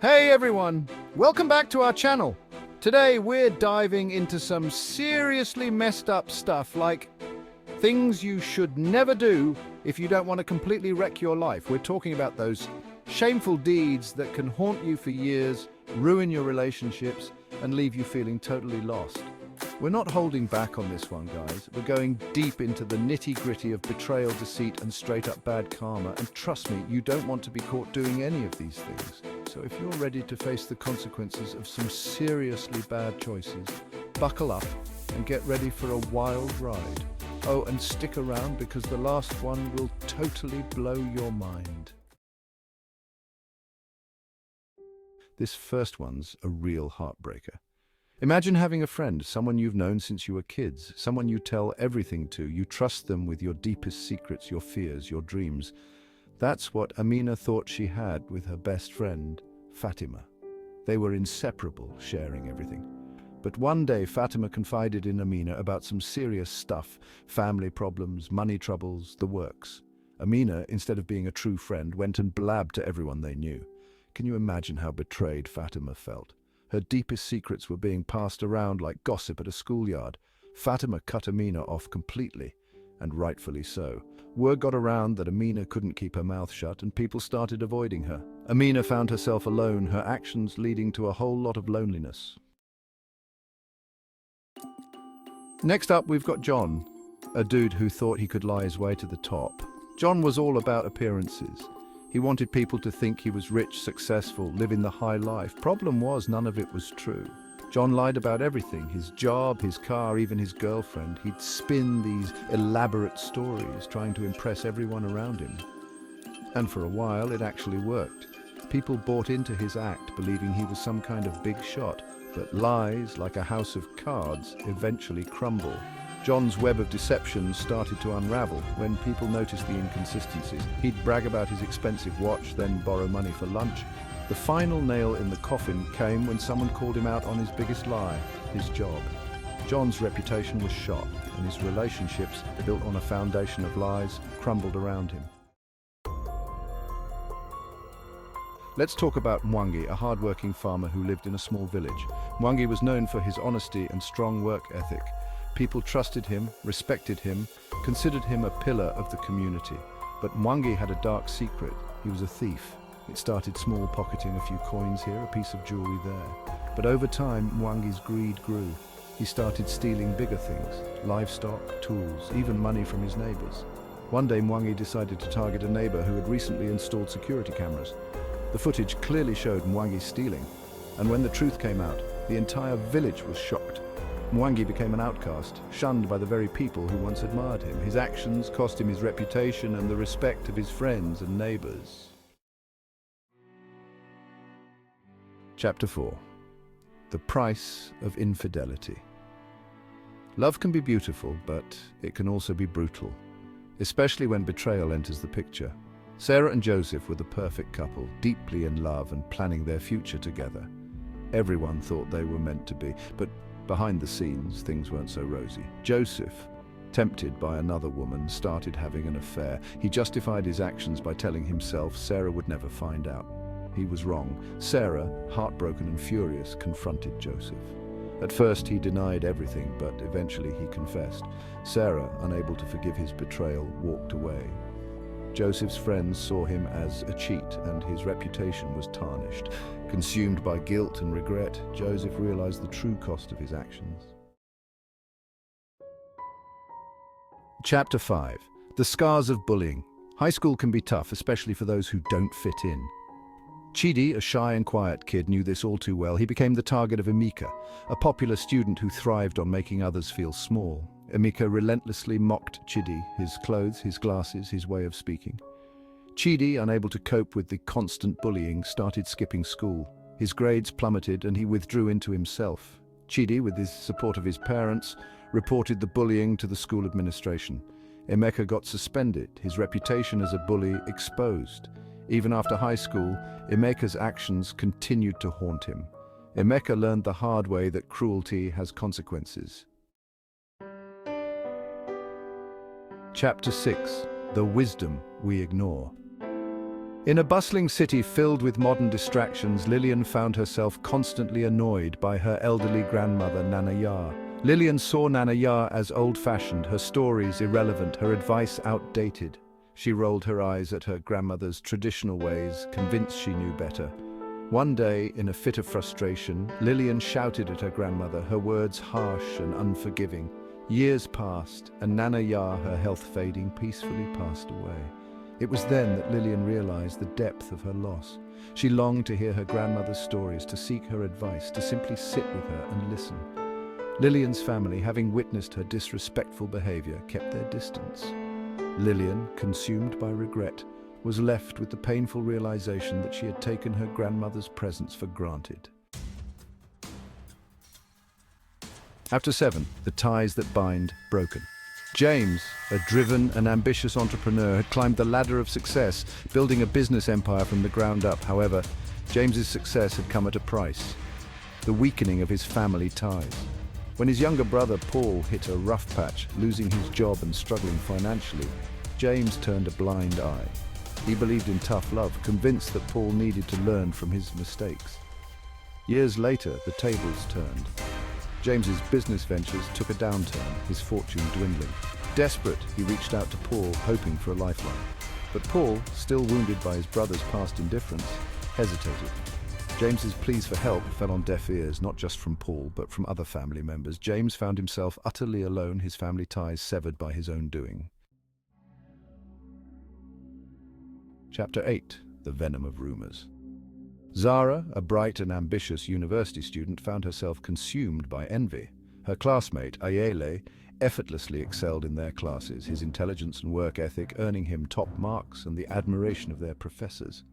Hey everyone, welcome back to our channel. Today we're diving into some seriously messed up stuff like things you should never do if you don't want to completely wreck your life. We're talking about those shameful deeds that can haunt you for years, ruin your relationships, and leave you feeling totally lost. We're not holding back on this one, guys. We're going deep into the nitty-gritty of betrayal, deceit, and straight-up bad karma. And trust me, you don't want to be caught doing any of these things. So if you're ready to face the consequences of some seriously bad choices, buckle up and get ready for a wild ride. Oh, and stick around because the last one will totally blow your mind. This first one's a real heartbreaker. Imagine having a friend, someone you've known since you were kids, someone you tell everything to. You trust them with your deepest secrets, your fears, your dreams. That's what Amina thought she had with her best friend, Fatima. They were inseparable, sharing everything. But one day, Fatima confided in Amina about some serious stuff, family problems, money troubles, the works. Amina, instead of being a true friend, went and blabbed to everyone they knew. Can you imagine how betrayed Fatima felt? Her deepest secrets were being passed around like gossip at a schoolyard. Fatima cut Amina off completely, and rightfully so. Word got around that Amina couldn't keep her mouth shut, and people started avoiding her. Amina found herself alone, her actions leading to a whole lot of loneliness. Next up, we've got John, a dude who thought he could lie his way to the top. John was all about appearances. He wanted people to think he was rich, successful, living the high life. Problem was, none of it was true. John lied about everything, his job, his car, even his girlfriend. He'd spin these elaborate stories, trying to impress everyone around him. And for a while, it actually worked. People bought into his act, believing he was some kind of big shot. But lies, like a house of cards, eventually crumble. John's web of deception started to unravel when people noticed the inconsistencies. He'd brag about his expensive watch, then borrow money for lunch. The final nail in the coffin came when someone called him out on his biggest lie, his job. John's reputation was shot, and his relationships, built on a foundation of lies, crumbled around him. Let's talk about Mwangi, a hard-working farmer who lived in a small village. Mwangi was known for his honesty and strong work ethic. People trusted him, respected him, considered him a pillar of the community. But Mwangi had a dark secret. He was a thief. It started small, pocketing a few coins here, a piece of jewelry there. But over time, Mwangi's greed grew. He started stealing bigger things, livestock, tools, even money from his neighbors. One day, Mwangi decided to target a neighbor who had recently installed security cameras. The footage clearly showed Mwangi stealing, and when the truth came out, the entire village was shocked. Mwangi became an outcast, shunned by the very people who once admired him. His actions cost him his reputation and the respect of his friends and neighbors. Chapter 4. The Price of Infidelity. Love can be beautiful, but it can also be brutal, especially when betrayal enters the picture. Sarah and Joseph were the perfect couple, deeply in love and planning their future together. Everyone thought they were meant to be, but behind the scenes, things weren't so rosy. Joseph, tempted by another woman, started having an affair. He justified his actions by telling himself Sarah would never find out. He was wrong. Sarah, heartbroken and furious, confronted Joseph. At first, he denied everything, but eventually he confessed. Sarah, unable to forgive his betrayal, walked away. Joseph's friends saw him as a cheat, and his reputation was tarnished. Consumed by guilt and regret, Joseph realized the true cost of his actions. Chapter 5. The Scars of Bullying. High school can be tough, especially for those who don't fit in. Chidi, a shy and quiet kid, knew this all too well. He became the target of Emeka, a popular student who thrived on making others feel small. Emeka relentlessly mocked Chidi, his clothes, his glasses, his way of speaking. Chidi, unable to cope with the constant bullying, started skipping school. His grades plummeted and he withdrew into himself. Chidi, with the support of his parents, reported the bullying to the school administration. Emeka got suspended, his reputation as a bully exposed. Even after high school, Emeka's actions continued to haunt him. Emeka learned the hard way that cruelty has consequences. Chapter 6. The Wisdom We Ignore. In a bustling city filled with modern distractions, Lillian found herself constantly annoyed by her elderly grandmother, Nana Yar. Lillian saw Nana Yar as old-fashioned, her stories irrelevant, her advice outdated. She rolled her eyes at her grandmother's traditional ways, convinced she knew better. One day, in a fit of frustration, Lillian shouted at her grandmother, her words harsh and unforgiving. Years passed, and Nana Yar, her health fading, peacefully passed away. It was then that Lillian realized the depth of her loss. She longed to hear her grandmother's stories, to seek her advice, to simply sit with her and listen. Lillian's family, having witnessed her disrespectful behavior, kept their distance. Lillian, consumed by regret, was left with the painful realization that she had taken her grandmother's presence for granted. Chapter 7. The Ties That Bind, Broken. James, a driven and ambitious entrepreneur, had climbed the ladder of success, building a business empire from the ground up. However, James's success had come at a price: the weakening of his family ties. When his younger brother Paul hit a rough patch, losing his job and struggling financially, James turned a blind eye. He believed in tough love, convinced that Paul needed to learn from his mistakes. Years later, the tables turned. James's business ventures took a downturn, his fortune dwindling. Desperate, he reached out to Paul, hoping for a lifeline. But Paul, still wounded by his brother's past indifference, hesitated. James's pleas for help fell on deaf ears, not just from Paul, but from other family members. James found himself utterly alone, his family ties severed by his own doing. Chapter 8. The Venom of Rumors. Zara, a bright and ambitious university student, found herself consumed by envy. Her classmate, Ayele, effortlessly excelled in their classes, his intelligence and work ethic earning him top marks and the admiration of their professors.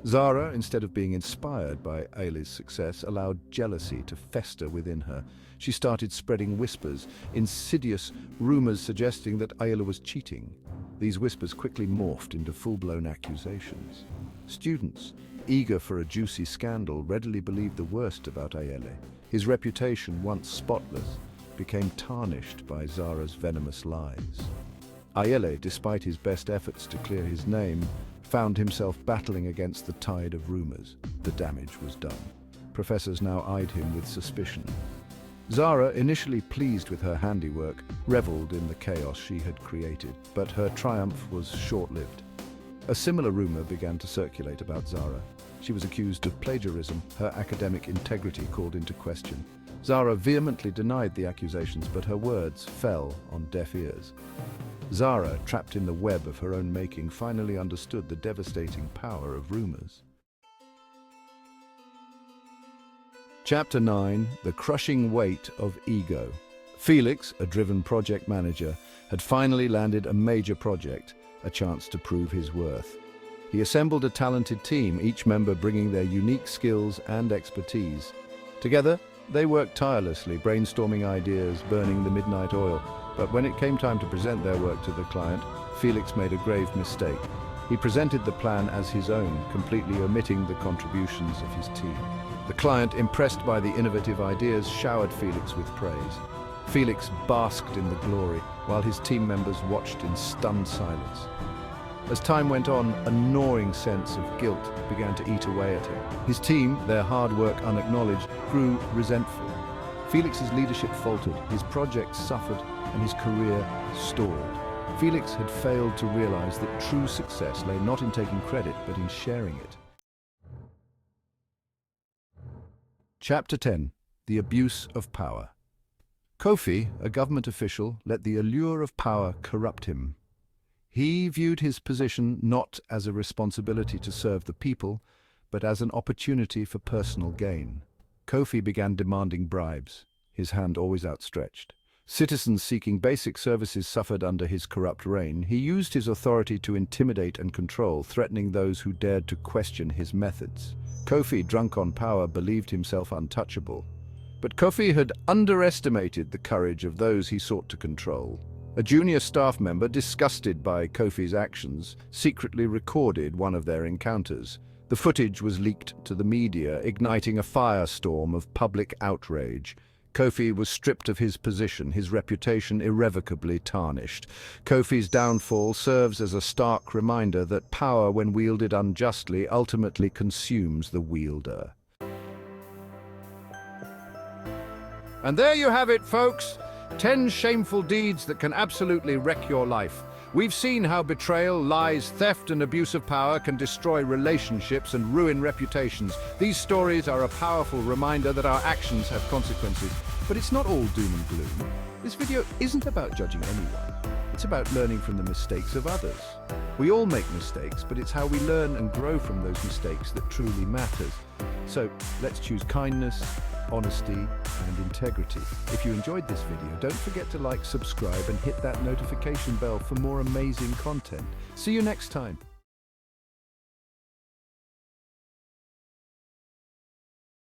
Zara, instead of being inspired by Ayele's success, allowed jealousy to fester within her. She started spreading whispers, insidious rumors suggesting that Ayele was cheating. These whispers quickly morphed into full-blown accusations. Students, eager for a juicy scandal, readily believed the worst about Ayele. His reputation, once spotless, became tarnished by Zara's venomous lies. Ayele, despite his best efforts to clear his name, found himself battling against the tide of rumors. The damage was done. Professors now eyed him with suspicion. Zara, initially pleased with her handiwork, reveled in the chaos she had created, but her triumph was short-lived. A similar rumor began to circulate about Zara. She was accused of plagiarism, her academic integrity called into question. Zara vehemently denied the accusations, but her words fell on deaf ears. Zara, trapped in the web of her own making, finally understood the devastating power of rumors. Chapter 9. The Crushing Weight of Ego. Felix, a driven project manager, had finally landed a major project, a chance to prove his worth. He assembled a talented team, each member bringing their unique skills and expertise. Together, they worked tirelessly, brainstorming ideas, burning the midnight oil. But when it came time to present their work to the client, Felix made a grave mistake. He presented the plan as his own, completely omitting the contributions of his team. The client, impressed by the innovative ideas, showered Felix with praise. Felix basked in the glory, while his team members watched in stunned silence. As time went on, a gnawing sense of guilt began to eat away at him. His team, their hard work unacknowledged, grew resentful. Felix's leadership faltered, his projects suffered, and his career stalled. Felix had failed to realize that true success lay not in taking credit, but in sharing it. Chapter 10. The Abuse of Power. Kofi, a government official, let the allure of power corrupt him. He viewed his position not as a responsibility to serve the people, but as an opportunity for personal gain. Kofi began demanding bribes, his hand always outstretched. Citizens seeking basic services suffered under his corrupt reign. He used his authority to intimidate and control, threatening those who dared to question his methods. Kofi, drunk on power, believed himself untouchable. But Kofi had underestimated the courage of those he sought to control. A junior staff member, disgusted by Kofi's actions, secretly recorded one of their encounters. The footage was leaked to the media, igniting a firestorm of public outrage. Kofi was stripped of his position, his reputation irrevocably tarnished. Kofi's downfall serves as a stark reminder that power, when wielded unjustly, ultimately consumes the wielder. And there you have it, folks. 10 shameful deeds that can absolutely wreck your life. We've seen how betrayal, lies, theft, and abuse of power can destroy relationships and ruin reputations. These stories are a powerful reminder that our actions have consequences. But it's not all doom and gloom. This video isn't about judging anyone. It's about learning from the mistakes of others. We all make mistakes, but it's how we learn and grow from those mistakes that truly matters. So let's choose kindness, honesty, and integrity. If you enjoyed this video, don't forget to like, subscribe, and hit that notification bell for more amazing content. See you next time.